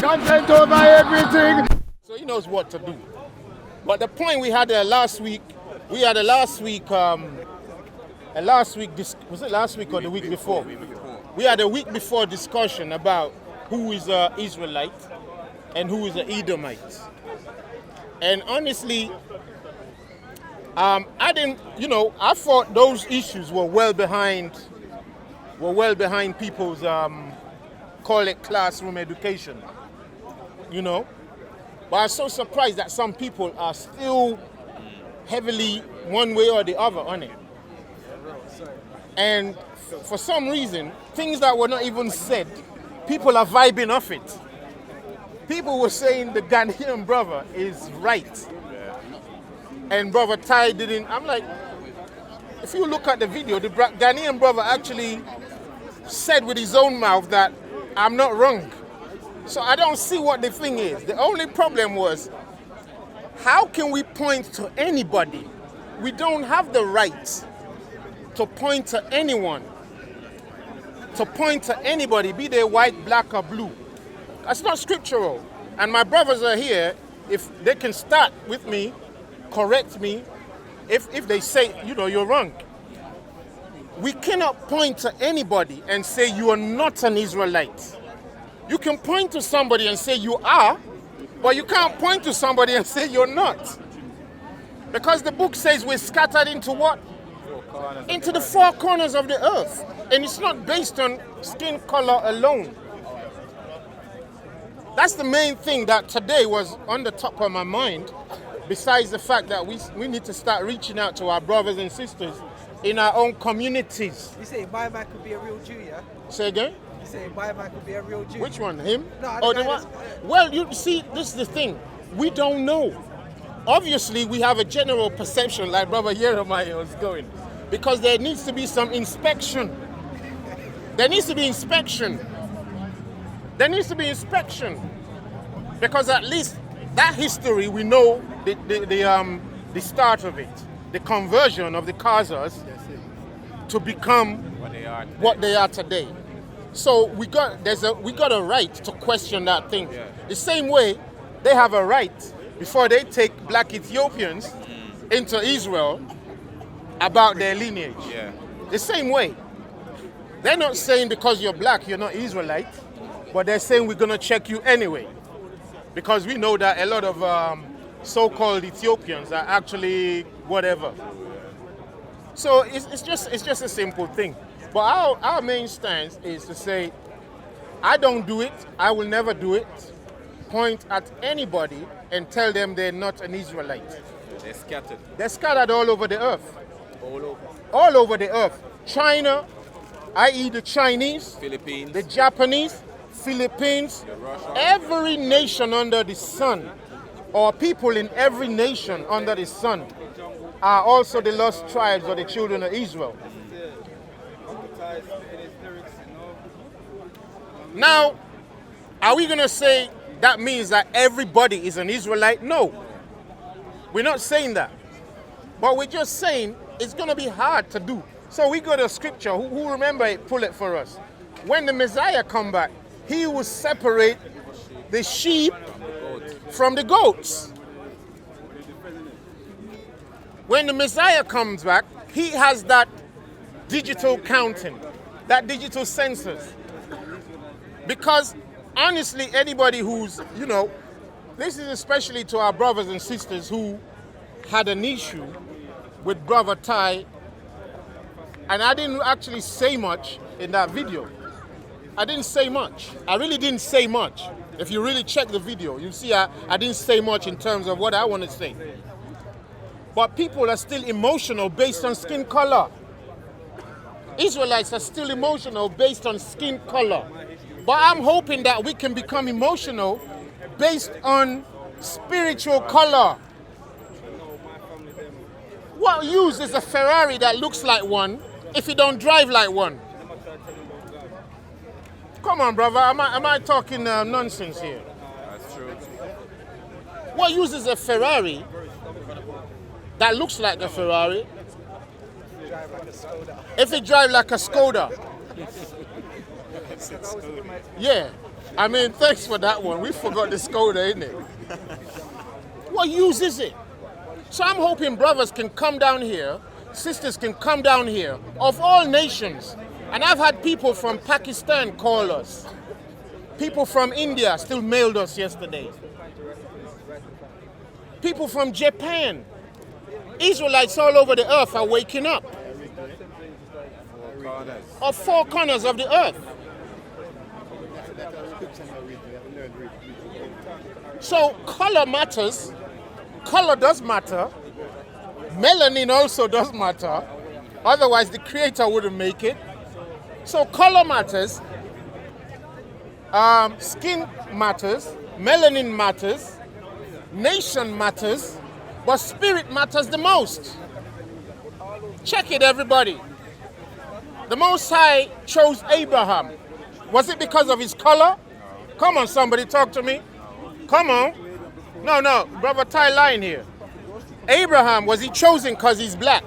Content over everything. So he knows what to do. But the point we had last week, was it last week or the week before? We had a week before discussion about who is an Israelite and who is an Edomite. And honestly, I thought those issues were well behind people's, call it classroom education, But I'm so surprised that some people are still heavily one way or the other on it. And for some reason, things that were not even said, people are vibing off it. People were saying the Ghanaian brother is right. And Brother Ty didn't. I'm like, if you look at the video, the Ghanaian brother actually said with his own mouth that I'm not wrong. So I don't see what the thing is. The only problem was, how can we point to anybody? We don't have the right to point to anyone, to point to anybody, be they white, black, or blue. That's not scriptural. And my brothers are here. If they can start with me, correct me, if they say, you're wrong. We cannot point to anybody and say you are not an Israelite. You can point to somebody and say you are, but you can't point to somebody and say you're not. Because the book says we're scattered into what? Into the four corners of the earth. And it's not based on skin color alone. That's the main thing that today was on the top of my mind, besides the fact that we need to start reaching out to our brothers and sisters in our own communities. You say my man could be a real Jew, yeah? Say again? You say my man could be a real Jew. Which one? Him? No, the one? Well, you see, this is the thing. We don't know. Obviously, we have a general perception, like Brother Jeremiah was going, because there needs to be some inspection. There needs to be inspection. Because at least that history, we know the start of it, the conversion of the Khazars to become what they are today. So we got a right to question that thing. Yeah. The same way they have a right before they take black Ethiopians into Israel about their lineage. Yeah. The same way. They're not saying because you're black you're not Israelite, but they're saying we're gonna check you anyway. Because we know that a lot of so-called Ethiopians are actually whatever. So it's just a simple thing. But our main stance is to say, I don't do it, I will never do it. Point at anybody and tell them they're not an Israelite. They're scattered. They're scattered all over the earth. All over. All over the earth. China, i.e. the Chinese, Philippines, the Japanese, Philippines, every nation under the sun, or people in every nation under the sun, are also the lost tribes of the children of Israel. Now, are we going to say that means that everybody is an Israelite? No. We're not saying that. But we're just saying it's going to be hard to do. So we go to scripture. Who remember it? Pull it for us. When the Messiah come back, he will separate the sheep from the goats. When the Messiah comes back, he has that digital counting, that digital census. Because honestly, anybody who's, this is especially to our brothers and sisters who had an issue with Brother Ty, and I didn't actually say much in that video. I didn't say much. I really didn't say much. If you really check the video, you see I didn't say much in terms of what I want to say. But people are still emotional based on skin color. Israelites are still emotional based on skin color. But I'm hoping that we can become emotional based on spiritual color. What use is a Ferrari that looks like one if you don't drive like one? Come on, brother. Am I talking nonsense here? That's true. What use is a Ferrari that looks like a Ferrari if it drives like a Skoda? Yeah. I mean, thanks for that one. We forgot the Skoda, innit? What use is it? So I'm hoping brothers can come down here, sisters can come down here, of all nations. And I've had people from Pakistan call us. People from India still mailed us yesterday. People from Japan. Israelites all over the earth are waking up. Of four corners of the earth. So color matters. Color does matter. Melanin also does matter. Otherwise the creator wouldn't make it. So color matters. Skin matters. Melanin matters. Nation matters. But spirit matters the most. Check it, everybody. The Most High chose Abraham. Was it because of his color? Come on, somebody, talk to me. Come on. No, brother, tie line here. Abraham, was he chosen because he's black?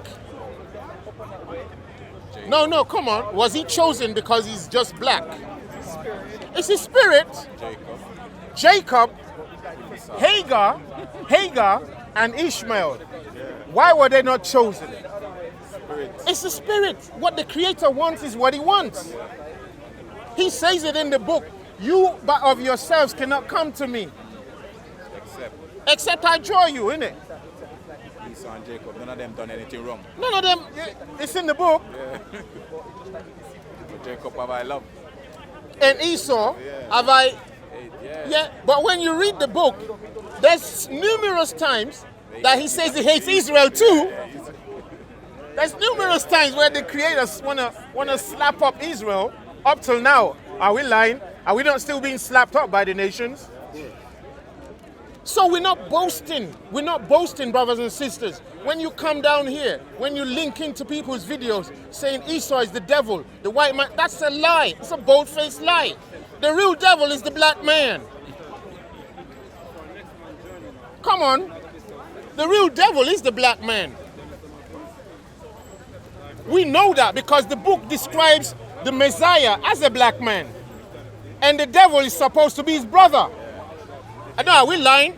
No, come on. Was he chosen because he's just black? It's his spirit. Jacob, Hagar, and Ishmael. Why were they not chosen? It's the spirit. What the creator wants is what he wants. He says it in the book. You but of yourselves cannot come to me. Except I draw you, innit? Esau and Jacob, none of them done anything wrong. None of them, it's in the book. Yeah. But Jacob have I loved. And Esau, have I... Yeah, but when you read the book, there's numerous times that he says he hates Israel too. There's numerous times where the creators wanna slap up Israel. Up till now, are we lying? Are we not still being slapped up by the nations? So we're not boasting. We're not boasting, brothers and sisters. When you come down here, when you link into people's videos saying Esau is the devil, the white man, that's a lie. It's a bold-faced lie. The real devil is the black man. Come on. The real devil is the black man. We know that because the book describes the Messiah as a black man. And the devil is supposed to be his brother. I know, are we lying?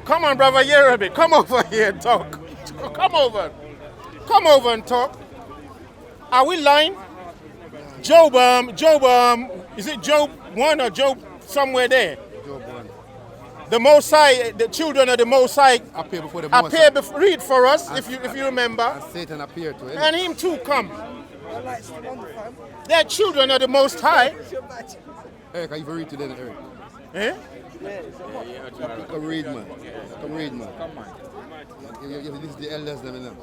Come on, brother Yerebe, come over here and talk. Come over. Come over and talk. Are we lying? Job, is it Job 1 or Job somewhere there? Job 1. The Most High, the children of the Most High Appear before the Most High. Read for us, if you remember. And Satan appeared to him. And him too come. I like still on the fam. They're children of the Most High. Eric, you read today, Eric? Eh? Come read, man. Come read, man. Come on. This is the elders, them, you know.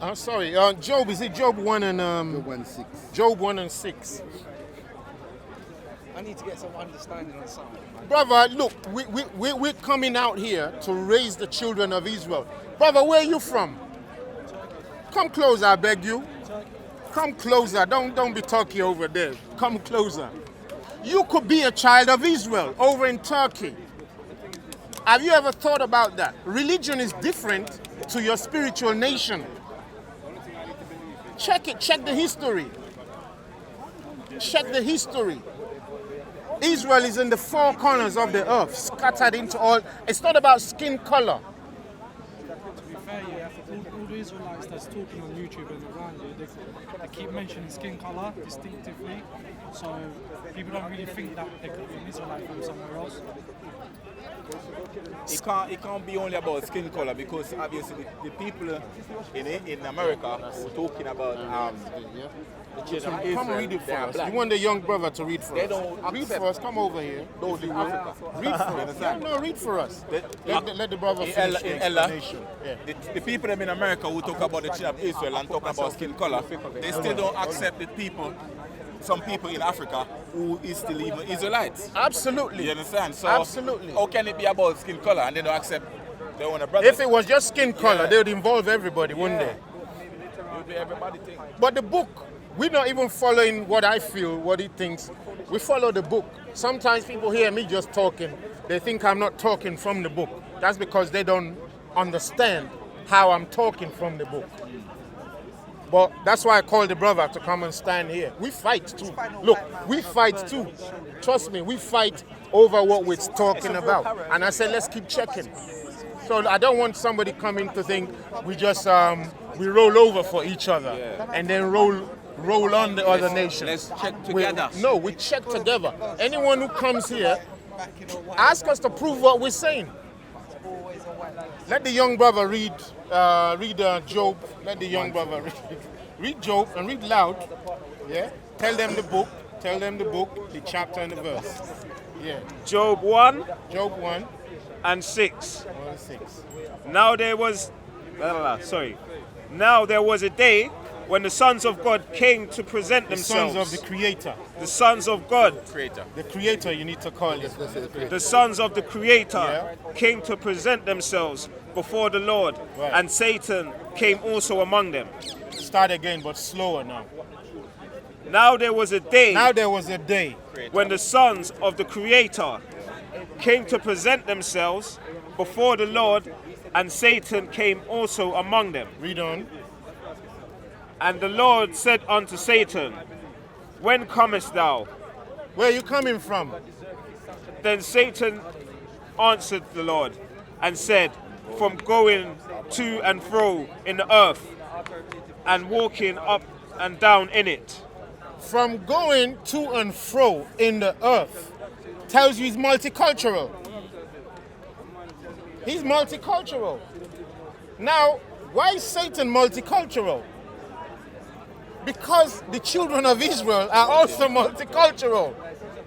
I'm sorry, Job, is it Job 1 and... Job 1 6. Job 1 and 6. I need to get some understanding on something. Brother, look, we're coming out here to raise the children of Israel. Brother, where are you from? Come closer, I beg you. Come closer. Don't be talking over there. Come closer. You could be a child of Israel over in Turkey. Have you ever thought about that? Religion is different to your spiritual nation. Check it. Check the history. Check the history. Israel is in the four corners of the earth, scattered into all. It's not about skin color. To be fair, all the Israelites that's talking on YouTube and around you, they keep mentioning skin color distinctively, so people don't really think that they could be an Israelite from somewhere else. It can't be only about skin color, because obviously the people in America who are talking about the children of Israel, Come read it for they are us. black. You want the young brother to read for They us. don't Read accept for us. Come over here. those in Africa. Read for us. No, read for us. Let the brother finish the In Ella, explanation. Yeah. the people in America who talk about the children of Israel and talk about skin color, they still don't accept the people, some people in Africa who is still even Israelites. Absolutely. You understand? So Absolutely. how can it be about skin color and they don't accept their own brother? If it was just skin color, they would involve everybody, wouldn't they? It would be everybody thing. But the book, we're not even following what I feel, what he thinks. We follow the book. Sometimes people hear me just talking. They think I'm not talking from the book. That's because they don't understand how I'm talking from the book. But that's why I called the brother to come and stand here. We fight too. Look, we fight too. Trust me, we fight over what we're talking about. And I said, let's keep checking. So I don't want somebody coming to think we just we roll over for each other and then roll on the other nations. Let's check together. No, we check together. Anyone who comes here, ask us to prove what we're saying. Let the young brother read Job. Let the young brother read Job and read loud. Yeah. Tell them the book. Tell them the book, the chapter and the verse. Yeah. Job 1 Job 1 and 6. 1 and 6. Now there was a day when the sons of God came to present The themselves. sons of the Creator. The sons of God, The Creator, you need to call it. the sons of the Creator Yeah. came to present themselves before the Lord, Right. and Satan came also among them. Start again, but slower now. Now there was a day Now there was a day. when the sons of the Creator came to present themselves before the Lord, and Satan came also among them. Read on. And the Lord said unto Satan, When comest thou? Where are you coming from? Then Satan answered the Lord and said, From going to and fro in the earth, and walking up and down in it. From going to and fro in the earth tells you he's multicultural. He's multicultural. Now, why is Satan multicultural? Because the children of Israel are also multicultural.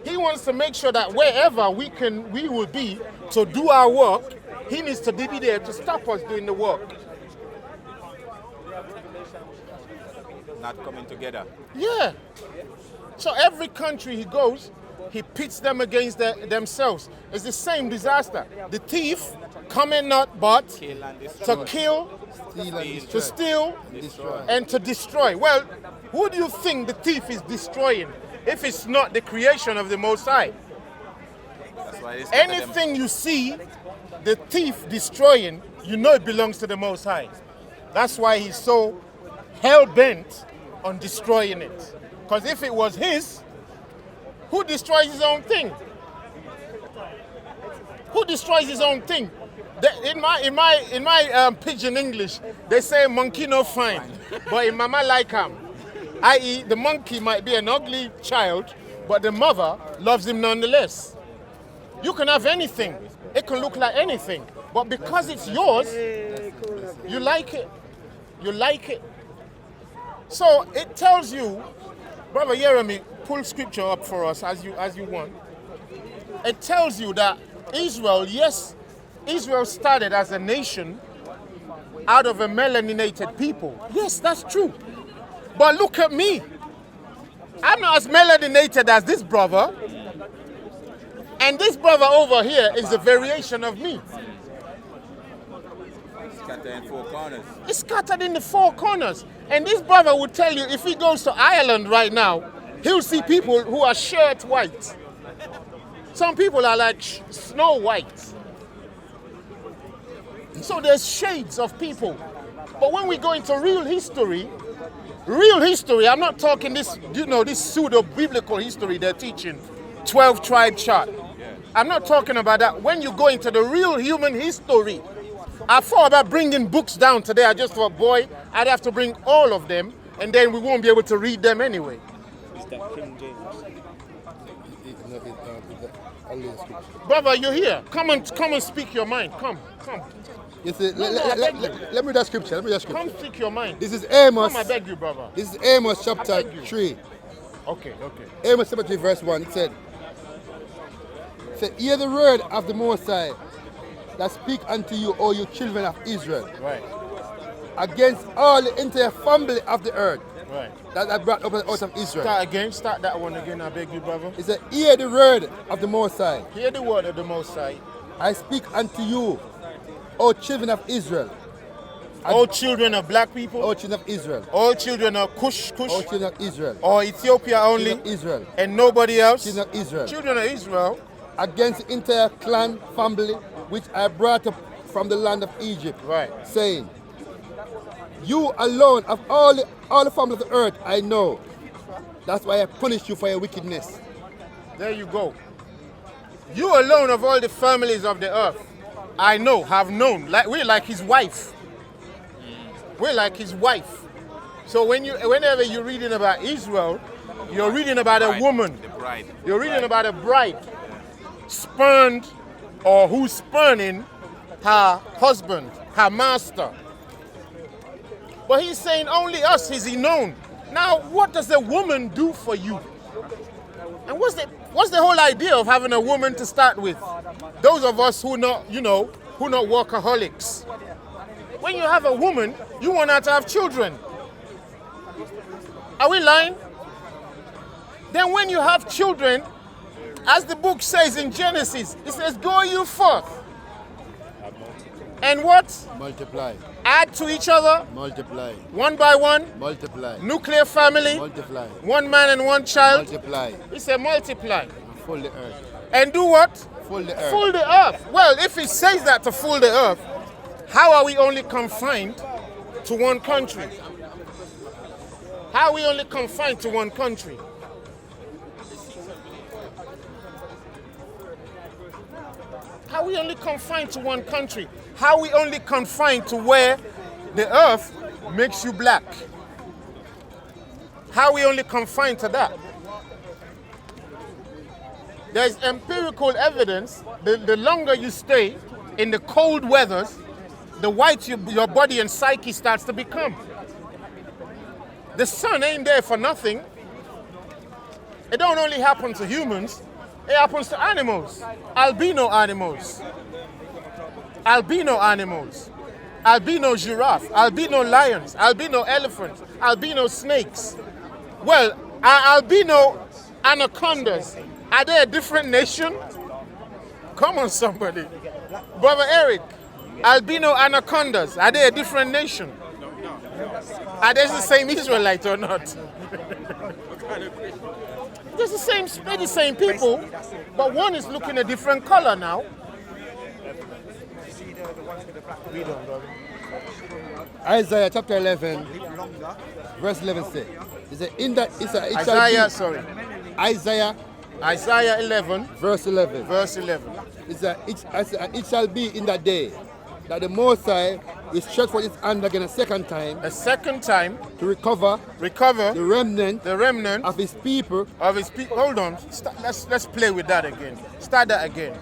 He wants to make sure that wherever we will be to do our work, he needs to be there to stop us doing the work. Not coming together. Yeah. So every country he goes, he pits them against themselves. It's the same disaster. The thief cometh not but Kill and destroy. to kill, Steal and to destroy. steal, Destroy. and to destroy. Well, who do you think the thief is destroying if it's not the creation of the Most High? That's why they scatter them. Anything you see the thief destroying, you know it belongs to the Most High. That's why he's so hell-bent on destroying it. Because if it was his, who destroys his own thing? Who destroys his own thing? In my pidgin English, they say monkey no fine, but in mama like him. I.e., the monkey might be an ugly child, but the mother loves him nonetheless. You can have anything. It can look like anything. But because it's yours, you like it. You like it. So it tells you, Brother Jeremy, pull scripture up for us as you want. It tells you that Israel, yes, Israel started as a nation out of a melaninated people. Yes, that's true. But look at me. I'm not as melaninated as this brother. And this brother over here is a variation of me. Scatter in four corners. It's scattered in the four corners. And this brother would tell you if he goes to Ireland right now, he'll see people who are shirt white. Some people are like snow white. So there's shades of people. But when we go into real history, I'm not talking this, this pseudo-biblical history they're teaching, 12 tribe chart. I'm not talking about that. When you go into the real human history, I thought about bringing books down today. I just thought, boy, I'd have to bring all of them, and then we won't be able to read them anyway. Is that King James? Brother, you're here. Come and speak your mind. Come. You see, No, I beg you. let me read that scripture. Come speak your mind. This is Amos. Come, I beg you, brother. This is Amos I chapter beg you. 3. Okay. Amos chapter 3 verse 1. It said, hear the word of the Most High that speak unto you, O you children of Israel, Right. against all the entire family of the earth Right. that I brought up out of Israel. Start that one again, I beg you, brother. It said, hear the word of the Most High. Hear the word of the Most High. I speak unto you, O children of Israel. All children of black people, O children of Israel. all children of Kush, O children of Israel. or Ethiopia only, Children of Israel. and nobody else. Children of Israel. Children of Israel, Against the entire clan family which I brought up from the land of Egypt. Right. Saying, You alone of all the families of the earth I know. That's why I punish you for your wickedness. There you go. You alone of all the families of the earth, I know, have known. We're like his wife. We're like his wife. So whenever you're reading about Israel, you're reading about a woman. The bride. You're reading about a bride spurned, or who's spurning her husband, her master. But he's saying only us is he known. Now, what does a woman do for you? And what's the whole idea of having a woman to start with? Those of us who not workaholics. When you have a woman, you want her to have children. Are we lying? Then when you have children, as the book says in Genesis, it says, go you forth. And what? Multiply. Add to each other. Multiply. One by one. Multiply. Nuclear family. Multiply. One man and one child. Multiply. He said multiply. Full the earth. And do what? Full the earth. Full the earth. Well, if it says that to full the earth, how are we only confined to one country? How are we only confined to one country? How are we only confined to one country? How are we only confined to where the earth makes you black? How are we only confined to that? There's empirical evidence. The longer you stay in the cold weathers, the whiter your body and psyche starts to become. The sun ain't there for nothing. It don't only happen to humans, it happens to animals. Albino animals. Albino animals. Albino giraffe. Albino lions. Albino elephants. Albino snakes. Well, are albino anacondas, are they a different nation? Come on, somebody. Brother Eric, albino anacondas, are they a different nation? Are they the same Israelite or not? They're the same people, but one is looking a different color now. Read on, brother. Isaiah chapter 11, verse 11 says, Isaiah 11, verse 11. verse 11. It shall be in that day that the Most High will stretch forth his hand again a second time A second time to recover the remnant of of his people. Hold on. Let's play with that again. Start that again.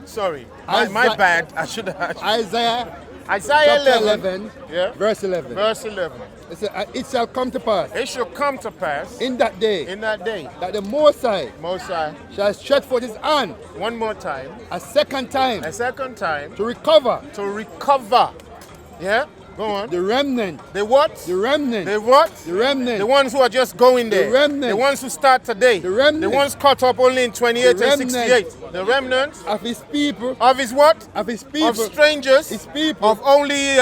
Sorry. My Isaiah- bad. I should have. Isaiah Isaiah chapter 11, yeah, verse 11. verse 11. It says, it shall come to pass It shall come to pass in that day in that day, that the Most High Most High, shall stretch forth his hand one more time, a second time a second time, to recover to recover. Yeah? Go on. the remnant. The what? The remnant. The what? The remnant. The ones who are just going there. The remnant. The ones who start today. The remnant. The ones caught up only in 28 The and remnant. 68. The remnant of his people. of his what? Of his people. Of strangers. His people. Of only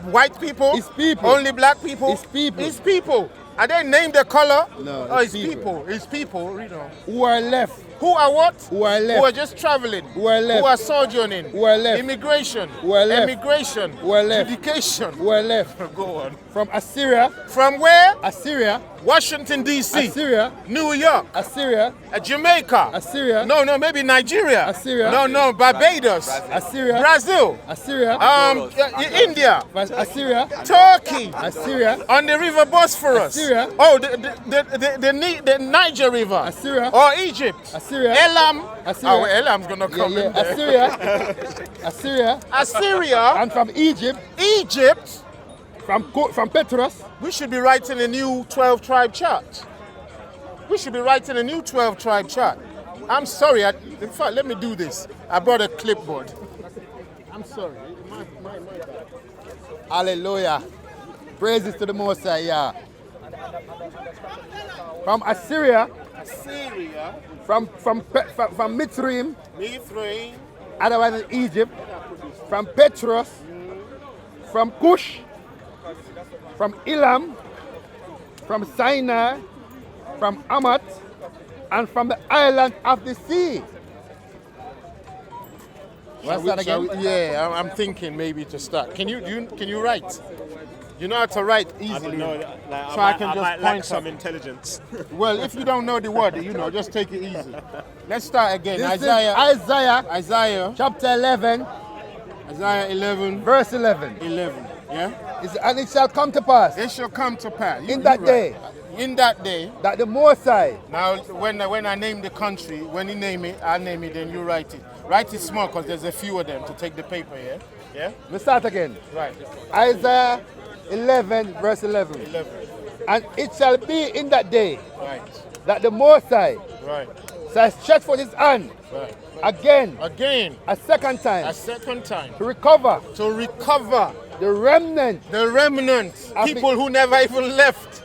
white people. His people. Only black people. His people. His people. Are they named the color? No, Oh, his his people. people. His people. Read on. Who are left. Who are what? Who are left. Who are just traveling. Who are left. Who are sojourning. Who are left. Immigration. Who are left. Emigration. Who are left. Education. Who are left. Go on. From Assyria. From where? Assyria. Washington, D.C. Assyria. New York. Assyria. Jamaica. Assyria. No, maybe Nigeria. Assyria. No, Barbados. Assyria. Brazil. Assyria. India. Assyria. Turkey. Assyria. On the river Bosphorus. Assyria. Oh, the Niger River. Assyria. Or Egypt. Assyria. Elam. Assyria. Oh, Elam's gonna come in there. Assyria. Assyria. Assyria. And from Egypt. Egypt. From Petros. We should be writing a new 12-tribe chart. We should be writing a new 12-tribe chart. I'm sorry. In fact, let me do this. I brought a clipboard. I'm sorry. My bad. Hallelujah. Praises to the Most High, yeah. From Assyria. Assyria. From Mitzrayim. Mithraim. Otherwise in Egypt. From Petros. From Cush. From Elam. From Sinai. From Amat. And from the island of the sea. What's that again? Yeah, I'm thinking maybe to start. Can you write? You know how to write I easily. don't know. Like, So I I can just might point lack some at- intelligence. Well, if you don't know the word, just take it easy. Let's start again. This Isaiah is Isaiah chapter 11, Isaiah 11, verse 11. 11. Yeah? And it shall come to pass It shall come to pass. in that day In that day. that the Most High, Now, when I name the country, when you name it, I name it, then you write it. Write it small because there's a few of them to take the paper, yeah? Yeah? we start again. Right. Isaiah 11, verse 11. 11. And it shall be in that day Right. that the Most High Right. shall stretch forth his hand Right. again, Again, a second time, a second time, to recover to recover the remnant. the remnants, I people think- who never even left.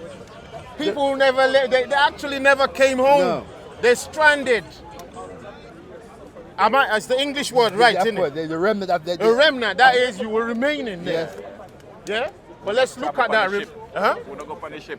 People who never left, they actually never came home. No. They're stranded. It's the English word, right, Of isn't course, it? the remnant of the. A remnant, that is, you will remain in there. Yes. Yeah? But let's look at that. Huh? We're not going on the ship.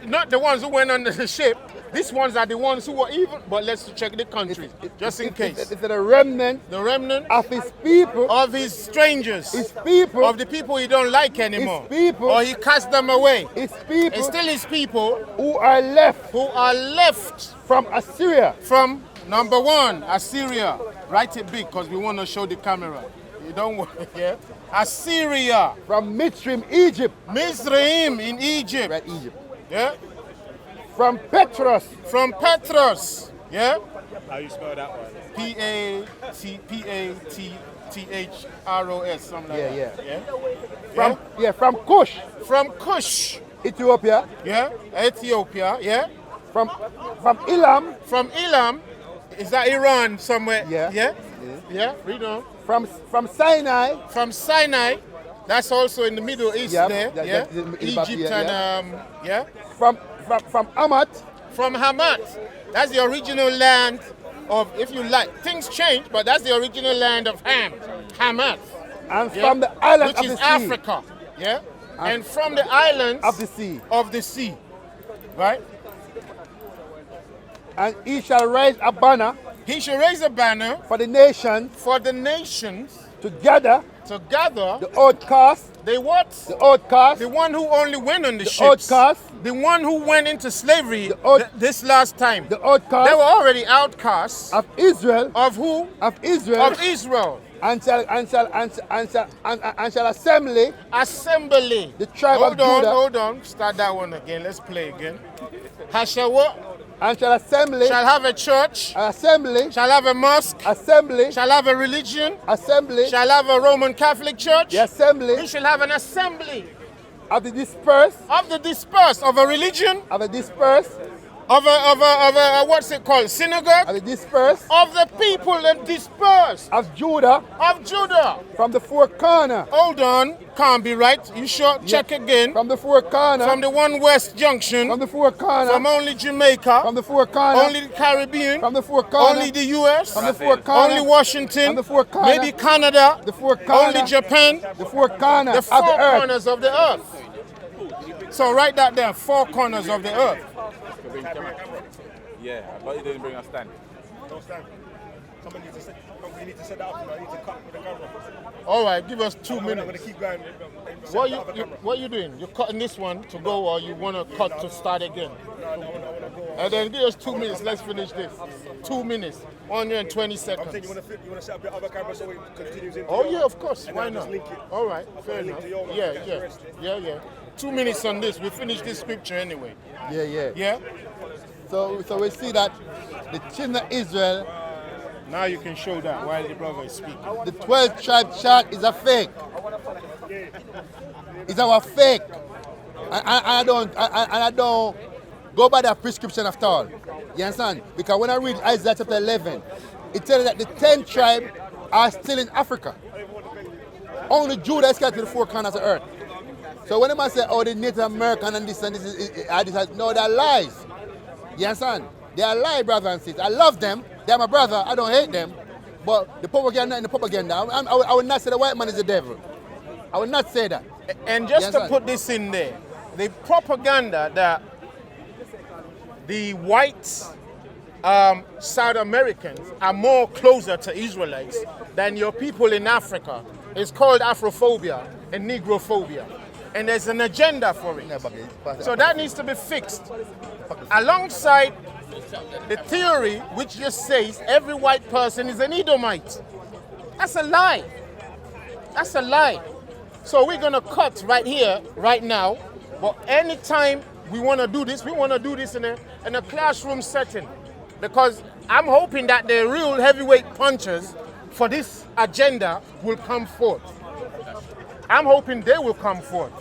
Not the ones who went on the ship. These ones are the ones who were even. But let's check the country, just in case. It's a remnant The remnant of his people, of his strangers, his people, of the people he don't like anymore, people, or he cast them away. his It's people still his people who are left who are left from Assyria. from number one, Assyria. Write it big because we want to show the camera. You don't want, yeah? Assyria, From Mitzrayim, Egypt. Mizraim in Egypt, Right, Egypt. yeah? From Petros, From Petros, yeah? How you spell that one? P-A-T-H-R-O-S, something like Yeah, that. Yeah. from Cush, From Cush, Ethiopia. yeah? Ethiopia, yeah? From Elam, From Elam, is that Iran somewhere? Yeah. Yeah? Yeah, read on. from Sinai, From Sinai, that's also in the Middle East Yeah, there, that- yeah? that's in the- Egypt yeah, and, yeah? from Amat, From Hamat, that's the original land of, if you like, things change, but that's the original land of Hamat. and Yeah? from the island which of is the sea. Africa, yeah? And from the islands Of the sea. of the sea, right? And he shall raise a banner He shall raise a banner for the nations for the nations to gather to gather the outcast, the what? the outcast, The one who only went on the ships. outcast, The one who went into slavery this last time. the They were outcast already outcasts of Israel, of who? of Israel, Of Israel. and shall assembly Assembly. the tribe Hold of on, Judah, hold on. Start that one again. Let's play again. Shall what? and shall assembly, Shall have a church. assembly, Shall have a mosque. assembly, Shall have a religion. assembly, Shall have a Roman Catholic church. the assembly He shall have an assembly of the dispersed, of the dispersed, of a religion, of the dispersed, of a what's it called? Synagogue. of the dispersed, Of the people that dispersed. of Judah, Of Judah. from the four corner, Hold on. Can't be right. You sure? Check again. from the four corner, From the One West Junction. from the four corner, From only Jamaica. from the four corner, Only the Caribbean. from the four corner, Only the US. from the four corner, Only Washington. from the four corner, Maybe Canada. the four corner, Only Japan. the four corner The of four the earth. corners of the earth. So write that there. Four corners of the earth. Yeah, but he didn't bring a stand. Don't stand. Somebody needs to set, you need to set that up. I need to cut with the camera. All right. Give us 2 I'm going to minutes. keep going. What you doing? You're cutting this one to go, or you want to cut to start again? No, I want to go. And then give us 2 minutes. Let's finish this. 2 minutes. 120 I'm seconds. saying you want to set up your other camera so it continues into Oh your- yeah, of course. and Why then not? just link it. All right, fair link enough. to your one, Yeah, catch yeah, the rest. yeah. 2 minutes on this. We finish this scripture anyway. Yeah. Yeah. So we see that the children of Israel, Now you can show that while the brother is speaking. the 12 tribe chart is a fake. It's our fake. And I don't go by that prescription after all. You understand? Because when I read Isaiah chapter 11, it tells that the 10 tribes are still in Africa. Only Judah is scattered to the four corners of earth. So when they say, oh, the Native American and this, no, they're lies. You understand? They are lies, brothers and sisters. I love them. They're my brother. I don't hate them. But the propaganda and the propaganda, I would not say the white man is the devil. I would not say that. And just Yes, to sir. put this in there, the propaganda that the white South Americans are more closer to Israelites than your people in Africa is called Afrophobia and Negrophobia. and there's an agenda for it. So that needs to be fixed. Alongside the theory which just says every white person is an Edomite. That's a lie. That's a lie. So we're going to cut right here, right now. But anytime we want to do this, we want to do this in a classroom setting. Because I'm hoping that the real heavyweight punchers for this agenda will come forth. I'm hoping they will come forth.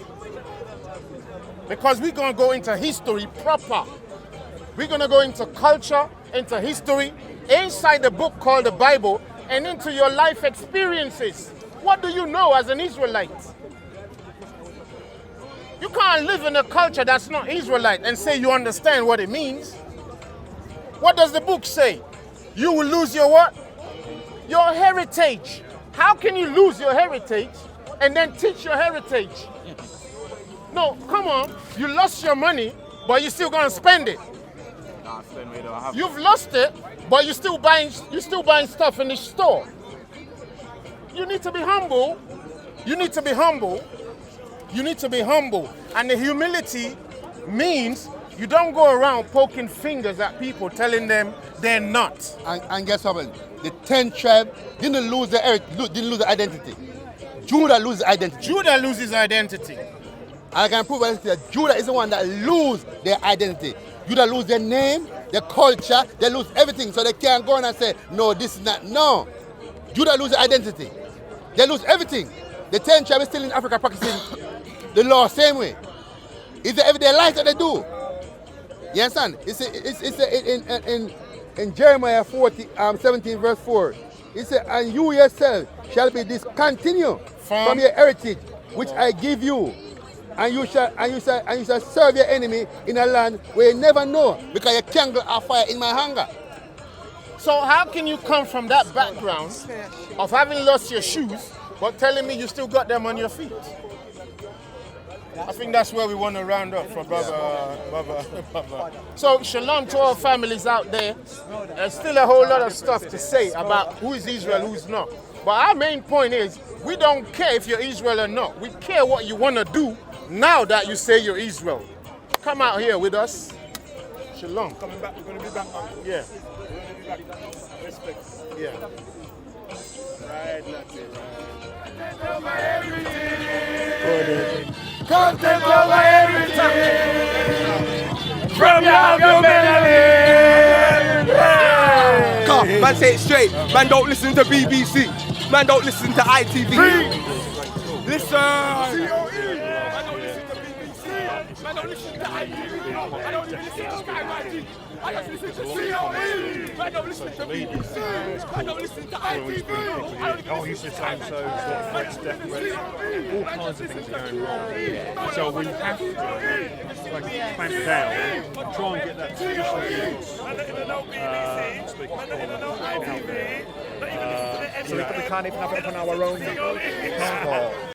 Because we're going to go into history proper. We're going to go into culture, into history, inside the book called the Bible, and into your life experiences. What do you know as an Israelite? You can't live in a culture that's not Israelite and say you understand what it means. What does the book say? You will lose your what? Your heritage. How can you lose your heritage and then teach your heritage? No, come on. You lost your money, but you're still going to spend it. You've lost it, but you're still buying stuff in the store. You need to be humble. You need to be humble. You need to be humble. And the humility means you don't go around poking fingers at people, telling them they're not. And guess what? The 10 tribe didn't lose their identity. Judah loses identity. Judah loses identity. I can prove that Judah is the one that lose their identity. Judah lose their name, their culture, they lose everything. So they can't go on and say, no, this is not. No. Judah lose their identity. They lose everything. The 10 tribes still in Africa practicing the law same way. It's the everyday life that they do. You understand? It's in Jeremiah 17 verse 4. It says, and you yourself shall be discontinued from your heritage, which I give you. And you shall serve your enemy in a land where you never know, because your candle are fire in my hunger. So how can you come from that background of having lost your shoes, but telling me you still got them on your feet? I think that's where we want to round up for brother. So shalom to all families out there. There's still a whole lot of stuff to say about who is Israel, who's not. But our main point is, we don't care if you're Israel or not. We care what you want to do now that you say you're Israel. Come out here with us. Shalom. Coming back, we're going to be back, man. Yeah. We're going to be back. Respect. Yeah. Right, that's it. Come take over everything. From your melody. Come, man, say it straight. Man, don't listen to BBC. Man, don't listen to ITV. Listen. Man, don't listen to BBC. Man, don't listen to ITV. I don't even listen to Sky TV. I just listen to COE. Man, don't listen to BBC. Man, don't listen to ITV. Oh, he's just saying so. He's got threats, death threats, all kinds of things are going wrong. So we have to clamp down, try and get that traditional ethos. So we can't even have it on our own.